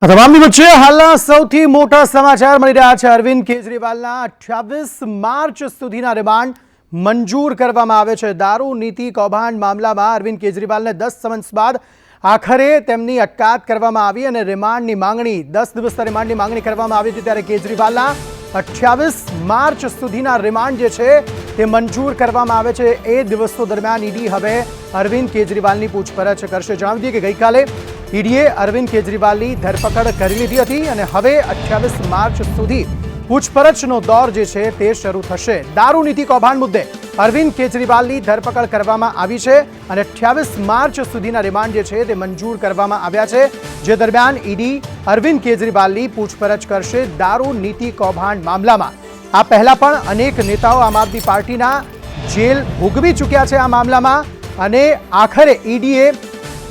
તમામની વચ્ચે હાલના સૌથી મોટા સમાચાર મળી રહ્યા છે। અરવિંદ કેજરીવાલના 28 માર્ચ સુધીના રિમાન્ડ મંજૂર કરવામાં આવે છે। દારૂ નીતિ કૌભાંડ મામલામાં અરવિંદ કેજરીવાલને 10 સમન્સ બાદ આખરે તેમની અટકાયત કરવામાં આવી અને રિમાન્ડની માંગણી 10 દિવસના રિમાન્ડની માંગણી કરવામાં આવી હતી। ત્યારે કેજરીવાલના 28 માર્ચ સુધીના રિમાન્ડ જે છે તે મંજૂર કરવામાં આવે છે। એ દિવસો દરમિયાન ઈડી હવે અરવિંદ કેજરીવાલની પૂછપરછ કરશે। જણાવી દઈએ કે ગઈકાલે ઈડીએ અરવિંદ કેજરીવાલની ધરપકડ કરી લીધી હતી અને હવે 28 માર્ચ સુધી પૂછપરછનો દોર જે છે તે શરૂ થશે। દારૂ નીતિ કૌભાંડ મુદ્દે અરવિંદ કેજરીવાલની ધરપકડ કરવામાં આવી છે અને 28 માર્ચ સુધીના રિમાન્ડ જે છે તે મંજૂર કરવામાં આવ્યા છે, જે દરમિયાન ઈડી અરવિંદ કેજરીવાલની પૂછપરછ કરશે દારૂ નીતિ કૌભાંડ મામલામાં। આ પહેલા પણ અનેક નેતાઓ આમ આદમી પાર્ટીના જેલ ભોગવી ચૂક્યા છે આ મામલામાં અને આખરે ઈડીએ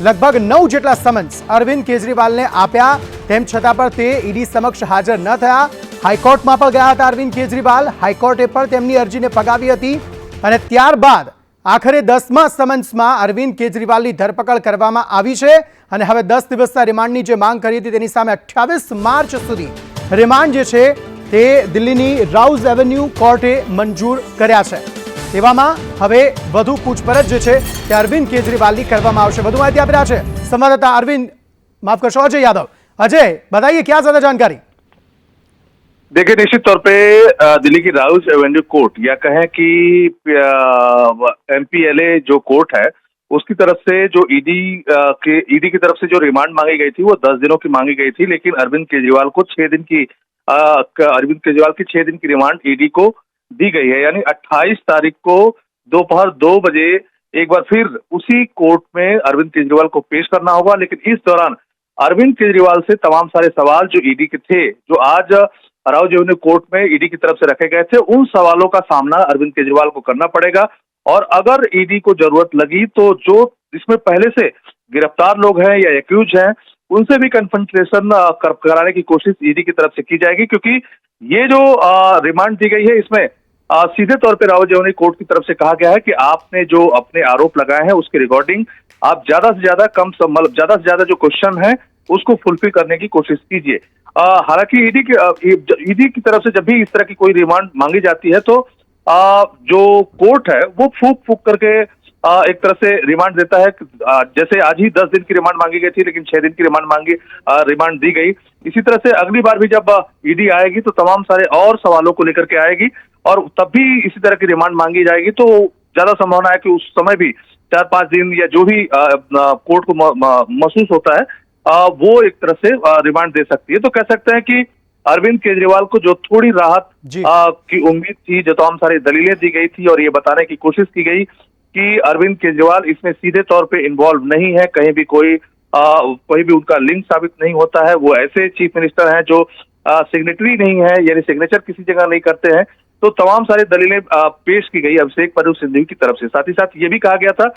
लगभग 9 જેટલા સમન્સ અરવિંદ કેજરીવાલને આપ્યા, તેમ છતાં પણ તે ઈડી સમક્ષ હાજર ન થયા। હાઈકોર્ટમાં પણ ગયા હતા અરવિંદ કેજરીવાલ, હાઈકોર્ટે પણ તેમની અરજીને ફગાવી હતી અને ત્યારબાદ આખરે 10મા સમન્સમાં અરવિંદ કેજરીવાલની ધરપકડ કરવામાં આવી છે અને હવે 10 દિવસના રિમાન્ડની જે માંગ કરી હતી તેની સામે 28 માર્ચ સુધી રિમાન્ડ જે છે તે દિલ્હીની રાઉઝ એવન્યુ કોર્ટે મંજૂર કર્યા છે। તેવામાં હવે વધુ પૂછપરછ જે છે તે અરવિંદ કેજરીવાલની કરવામાં આવશે। વધુ માહિતી આપી રહ્યા છે સંવાદદાતા અરવિંદ, माफ करशो, अजय यादव। अजय, बताइए क्या ज्यादा जानकारी। देखिए, निश्चित तौर पे दिल्ली की राउज एवेन्यू कोर्ट या कहें कि एमपीएलए जो कोर्ट है उसकी तरफ से जो ईडी की तरफ से जो रिमांड मांगी गई थी वो 10 दिनों की मांगी गई थी, लेकिन अरविंद केजरीवाल को 6 दिन की अरविंद केजरीवाल की 6 दिन की रिमांड ईडी को दी गई है। यानी 28 तारीख को दोपहर 2 बजे एक बार फिर उसी कोर्ट में अरविंद केजरीवाल को पेश करना होगा। लेकिन इस दौरान अरविंद केजरीवाल से तमाम सारे सवाल जो ईडी के थे, जो आज राउज एवेन्यू कोर्ट में ईडी की तरफ से रखे गए थे, उन सवालों का सामना अरविंद केजरीवाल को करना पड़ेगा। और अगर ईडी को जरूरत लगी तो जो इसमें पहले से गिरफ्तार लोग हैं या एक्यूज हैं उनसे भी कन्फ्रंटेशन कराने की कोशिश ईडी की तरफ से की जाएगी, क्योंकि ये जो रिमांड दी गई है इसमें सीधे तौर पे राउज एवेन्यू कोर्ट की तरफ से कहा गया है कि आपने जो अपने आरोप लगाए हैं उसके रिकॉर्डिंग आप ज्यादा से ज्यादा ज्यादा से ज्यादा जो क्वेश्चन है उसको फुलफिल करने की कोशिश कीजिए। हालांकि ईडी की तरफ से जब भी इस तरह की कोई रिमांड मांगी जाती है तो जो कोर्ट है वो फूक करके एक तरह से रिमांड देता है। जैसे आज ही 10 दिन की रिमांड मांगी गई थी, लेकिन 6 दिन की रिमांड दी गई। इसी तरह से अगली बार भी जब ईडी आएगी तो तमाम सारे और सवालों को लेकर के आएगी और तब भी इसी तरह की रिमांड मांगी जाएगी, तो ज्यादा संभावना है कि उस समय भी 4-5 दिन या जो भी कोर्ट को महसूस होता है वो एक तरह से रिमांड दे सकती है। तो कह सकते हैं कि अरविंद केजरीवाल को जो थोड़ी राहत की उम्मीद थी, जो तमाम सारी दलीलें दी गई थी और ये बताने की कोशिश की गई कि अरविंद केजरीवाल इसमें सीधे तौर पे इन्वॉल्व नहीं है, कहीं भी कोई भी उनका लिंक साबित नहीं होता है, वो ऐसे चीफ मिनिस्टर हैं जो सिग्नेटरी नहीं है, यानी सिग्नेचर किसी जगह नहीं करते हैं। तो तमाम सारी दलीलें पेश की गई अभिषेक मनु सिंघवी की तरफ से। साथ ही साथ ये भी कहा गया था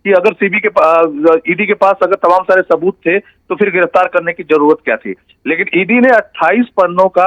कि अगर ईडी के पास अगर तमाम सारे सबूत थे तो फिर गिरफ्तार करने की जरूरत क्या थी। लेकिन ईडी ने 28 पन्नों का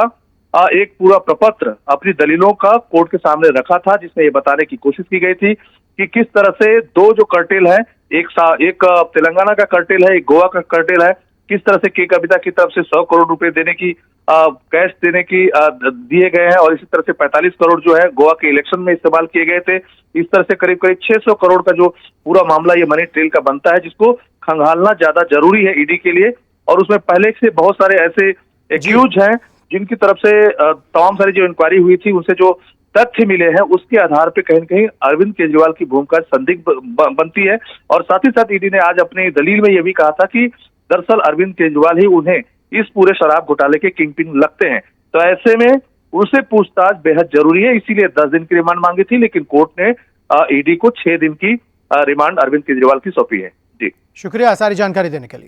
एक पूरा प्रपत्र अपनी दलीलों का कोर्ट के सामने रखा था, जिसमें ये बताने की कोशिश की गई थी कि किस तरह से दो जो कार्टेल है, एक तेलंगाना का कार्टेल है, एक गोवा का कार्टेल है, किस तरह से के कविता की तरफ से 100 करोड़ रुपए देने की कैश देने की दिए गए हैं और इसी तरह से 45 करोड़ जो है गोवा के इलेक्शन में इस्तेमाल किए गए थे। इस तरह से करीब 600 करोड़ का जो पूरा मामला ये मनी ट्रेल का बनता है, जिसको खंगालना ज्यादा जरूरी है ईडी के लिए। और उसमें पहले से बहुत सारे ऐसे एक्यूज हैं जिनकी तरफ से तमाम सारी जो इंक्वायरी हुई थी उनसे जो तथ्य मिले हैं उसके आधार पे कहीं न कहीं अरविंद केजरीवाल की भूमिका संदिग्ध बनती है। और साथ ही साथ ईडी ने आज अपनी दलील में यह भी कहा था कि दरअसल अरविंद केजरीवाल ही उन्हें इस पूरे शराब घोटाले के किंगपिन लगते हैं। तो ऐसे में उनसे पूछताछ बेहद जरूरी है, इसीलिए 10 दिन की रिमांड मांगी थी, लेकिन कोर्ट ने ईडी को 6 दिन की रिमांड अरविंद केजरीवाल की सौंपी है। जी शुक्रिया सारी जानकारी देने के लिए।